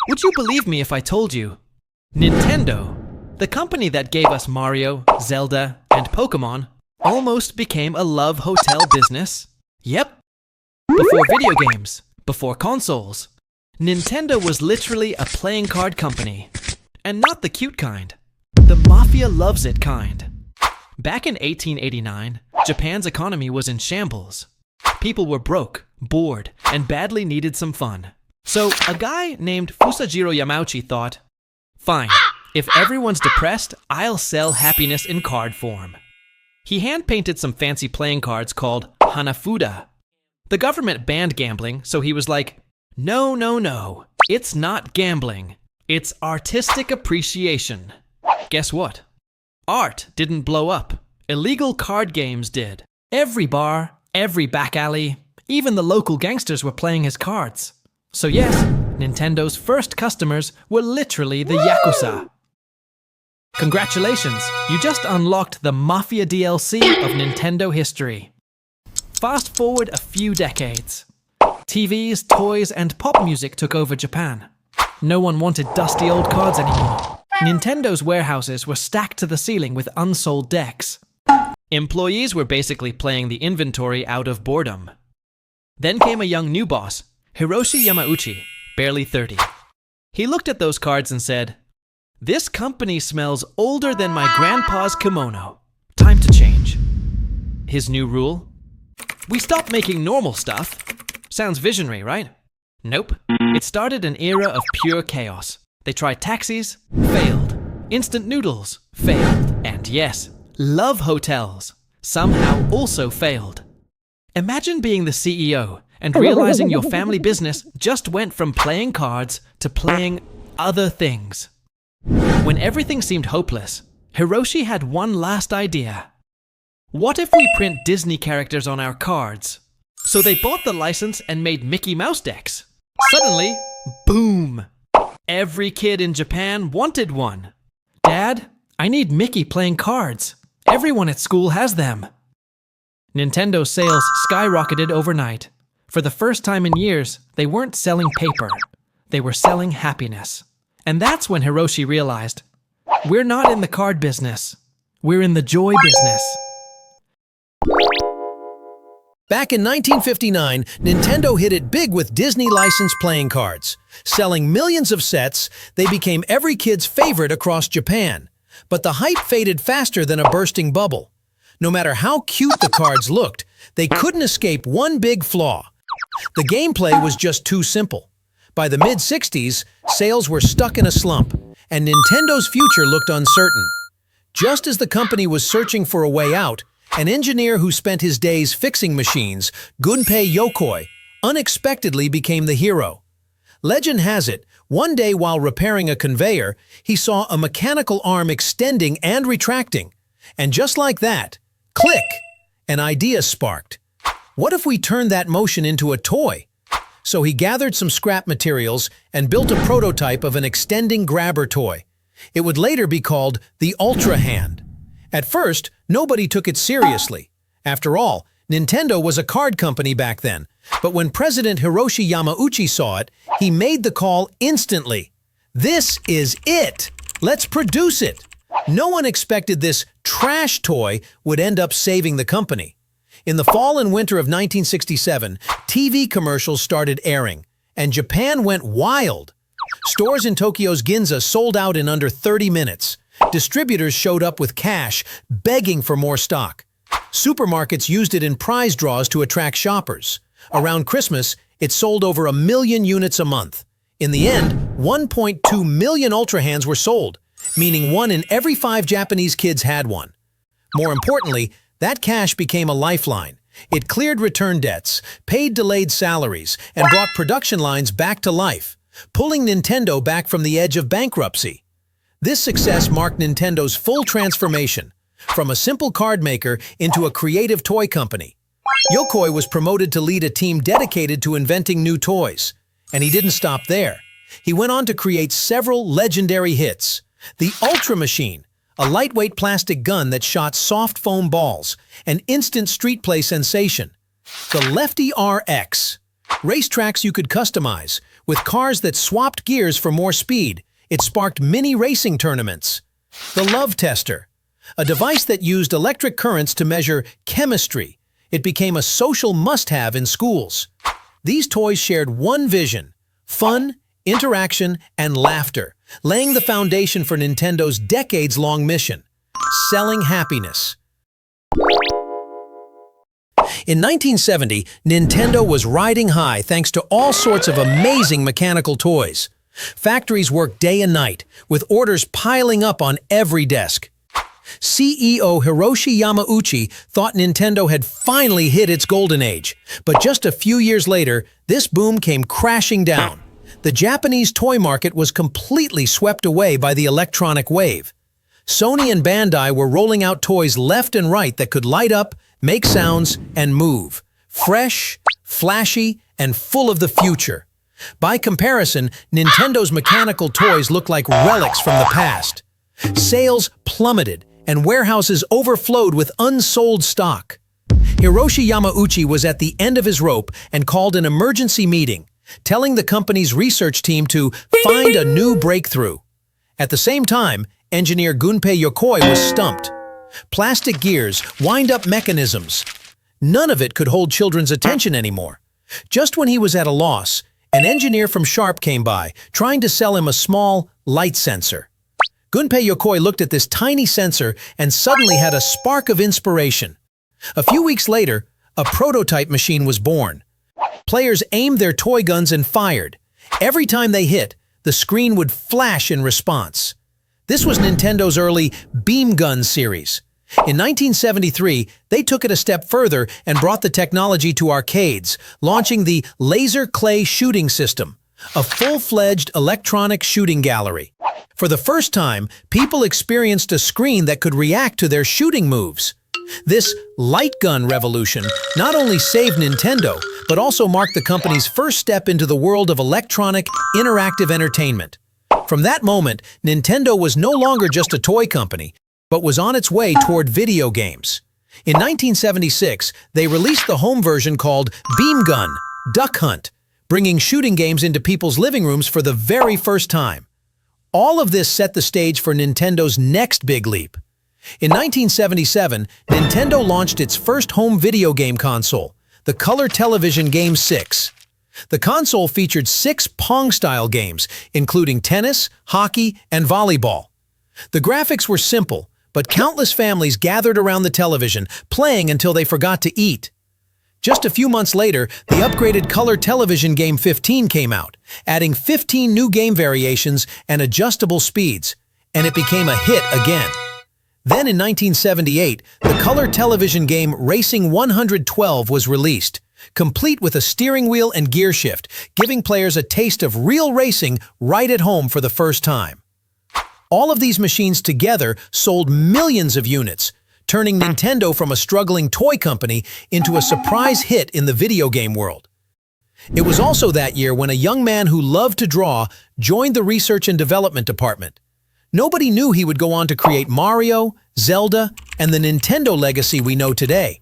Would you believe me if I told you? Nintendo, the company that gave us Mario, Zelda, and Pokemon, almost became a love hotel business? Yep. Before video games, before consoles, Nintendo was literally a playing card company. And not the cute kind. The mafia loves it kind. Back in 1889, Japan's economy was in shambles. People were broke, bored, and badly needed some fun. So a guy named Fusajiro Yamauchi thought, fine, if everyone's depressed, I'll sell happiness in card form. He hand-painted some fancy playing cards called Hanafuda. The government banned gambling, so he was like, no, it's not gambling. It's artistic appreciation. Guess what? Art didn't blow up. Illegal card games did. Every bar, every back alley, even the local gangsters were playing his cards. So yes, Nintendo's first customers were literally the Yakuza. Congratulations, you just unlocked the Mafia DLC of Nintendo history. Fast forward a few decades. TVs, toys, and pop music took over Japan. No one wanted dusty old cards anymore. Nintendo's warehouses were stacked to the ceiling with unsold decks. Employees were basically playing the inventory out of boredom. Then came a young new boss, Hiroshi Yamauchi, barely 30. He looked at those cards and said, "This company smells older than my grandpa's kimono. Time to change." His new rule? We stopped making normal stuff. Sounds visionary, right? Nope. It started an era of pure chaos. They tried taxis, failed. Instant noodles, failed. And yes, love hotels, somehow also failed. Imagine being the CEO and realizing your family business just went from playing cards to playing other things. When everything seemed hopeless, Hiroshi had one last idea. What if we print Disney characters on our cards? So they bought the license and made Mickey Mouse decks. Suddenly, boom! Every kid in Japan wanted one. Dad, I need Mickey playing cards. Everyone at school has them. Nintendo's sales skyrocketed overnight. For the first time in years, they weren't selling paper. They were selling happiness. And that's when Hiroshi realized, we're not in the card business. We're in the joy business. Back in 1959, Nintendo hit it big with Disney licensed playing cards. Selling millions of sets, they became every kid's favorite across Japan. But the hype faded faster than a bursting bubble. No matter how cute the cards looked, they couldn't escape one big flaw. The gameplay was just too simple. By the mid-60s, sales were stuck in a slump, and Nintendo's future looked uncertain. Just as the company was searching for a way out, an engineer who spent his days fixing machines, Gunpei Yokoi, unexpectedly became the hero. Legend has it, one day while repairing a conveyor, he saw a mechanical arm extending and retracting. And just like that, click, an idea sparked. What if we turned that motion into a toy? So he gathered some scrap materials and built a prototype of an extending grabber toy. It would later be called the Ultra Hand. At first, nobody took it seriously. After all, Nintendo was a card company back then. But when President Hiroshi Yamauchi saw it, he made the call instantly. This is it! Let's produce it! No one expected this trash toy would end up saving the company. In the fall and winter of 1967, TV commercials started airing, and Japan went wild. Stores in Tokyo's Ginza sold out in under 30 minutes. Distributors showed up with cash, begging for more stock. Supermarkets used it in prize draws to attract shoppers. Around Christmas, it sold over 1 million units a month. In the end, 1.2 million Ultra Hands were sold, meaning 1 in every 5 Japanese kids had one. More importantly, that cash became a lifeline. It cleared return debts, paid delayed salaries, and brought production lines back to life, pulling Nintendo back from the edge of bankruptcy. This success marked Nintendo's full transformation, from a simple card maker into a creative toy company. Yokoi was promoted to lead a team dedicated to inventing new toys. And he didn't stop there. He went on to create several legendary hits. The Ultra Machine, a lightweight plastic gun that shot soft foam balls, an instant street play sensation. The Lefty RX, racetracks you could customize, With cars that swapped gears for more speed, it sparked mini racing tournaments. The Love Tester, a device that used electric currents to measure chemistry. It became a social must-have in schools. These toys shared one vision: fun, interaction, and laughter, laying the foundation for Nintendo's decades-long mission: selling happiness. In 1970, Nintendo was riding high thanks to all sorts of amazing mechanical toys. Factories worked day and night, with orders piling up on every desk. CEO Hiroshi Yamauchi thought Nintendo had finally hit its golden age, but just a few years later, this boom came crashing down. The Japanese toy market was completely swept away by the electronic wave. Sony and Bandai were rolling out toys left and right that could light up, make sounds, and move. Fresh, flashy, and full of the future. By comparison, Nintendo's mechanical toys looked like relics from the past. Sales plummeted, and warehouses overflowed with unsold stock. Hiroshi Yamauchi was at the end of his rope and called an emergency meeting, telling the company's research team to find a new breakthrough. At the same time, engineer Gunpei Yokoi was stumped. Plastic gears, wind-up mechanisms. None of it could hold children's attention anymore. Just when he was at a loss, an engineer from Sharp came by, trying to sell him a small light sensor. Gunpei Yokoi looked at this tiny sensor and suddenly had a spark of inspiration. A few weeks later, a prototype machine was born. Players aimed their toy guns and fired. Every time they hit, the screen would flash in response. This was Nintendo's early beam gun series. In 1973, they took it a step further and brought the technology to arcades, launching the laser clay shooting system, a full-fledged electronic shooting gallery. For the first time, people experienced a screen that could react to their shooting moves. This light gun revolution not only saved Nintendo, but also marked the company's first step into the world of electronic, interactive entertainment. From that moment, Nintendo was no longer just a toy company, but was on its way toward video games. In 1976, they released the home version called Beam Gun: Duck Hunt, bringing shooting games into people's living rooms for the very first time. All of this set the stage for Nintendo's next big leap. In 1977, Nintendo launched its first home video game console, the Color Television Game 6. The console featured 6 Pong-style games, including tennis, hockey, and volleyball. The graphics were simple, but countless families gathered around the television, playing until they forgot to eat. Just a few months later, the upgraded Color Television Game 15 came out, adding 15 new game variations and adjustable speeds, and it became a hit again. Then in 1978, the Color Television game Racing 112 was released, complete with a steering wheel and gear shift, giving players a taste of real racing right at home for the first time. All of these machines together sold millions of units, turning Nintendo from a struggling toy company into a surprise hit in the video game world. It was also that year when a young man who loved to draw joined the research and development department. Nobody knew he would go on to create Mario, Zelda, and the Nintendo legacy we know today.